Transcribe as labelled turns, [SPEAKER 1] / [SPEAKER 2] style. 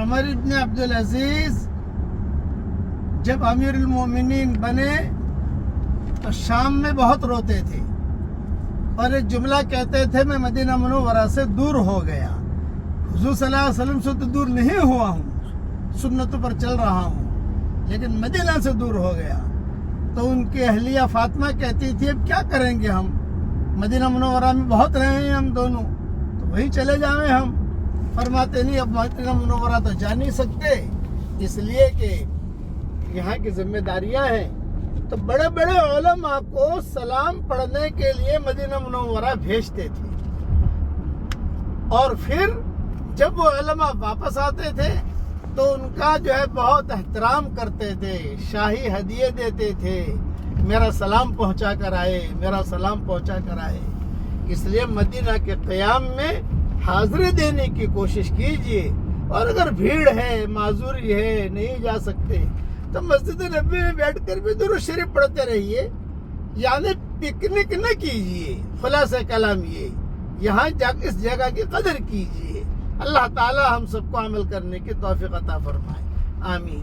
[SPEAKER 1] عمر ابن عبدالعزیز جب امیر المومنین بنے تو شام میں بہت روتے تھے اور ایک جملہ کہتے تھے میں مدینہ منورہ سے دور ہو گیا، حضور صلی اللہ علیہ وسلم سے تو دور نہیں ہوا ہوں، سنتوں پر چل رہا ہوں، لیکن مدینہ سے دور ہو گیا۔ تو ان کی اہلیہ فاطمہ کہتی تھی اب کیا کریں گے ہم، مدینہ منورہ میں بہت رہے ہیں ہم دونوں، تو وہیں چلے جائیں ہم۔ فرماتے نہیں اب مدینہ منورہ تو جا نہیں سکتے، اس لیے کہ یہاں کی ذمہ داریاں ہیں۔ تو بڑے بڑے علماء کو سلام پڑھنے کے لیے مدینہ منورہ بھیجتے تھے، اور پھر جب وہ علماء واپس آتے تھے تو ان کا جو ہے بہت احترام کرتے تھے، شاہی ہدیے دیتے تھے، میرا سلام پہنچا کر آئے، میرا سلام پہنچا کر آئے۔ اس لیے مدینہ کے قیام میں حاضری دینے کی کوشش کیجیے، اور اگر بھیڑ ہے، معذوری ہے، نہیں جا سکتے تو مسجد نبی میں بیٹھ کر بھی درود شریف پڑھتے رہیے، یعنی پکنک نہ کیجیے۔ خلاصہ کلام یہ، یہاں اس جگہ کی قدر کیجیے۔ اللہ تعالی ہم سب کو عمل کرنے کی توفیق عطا فرمائے، آمین۔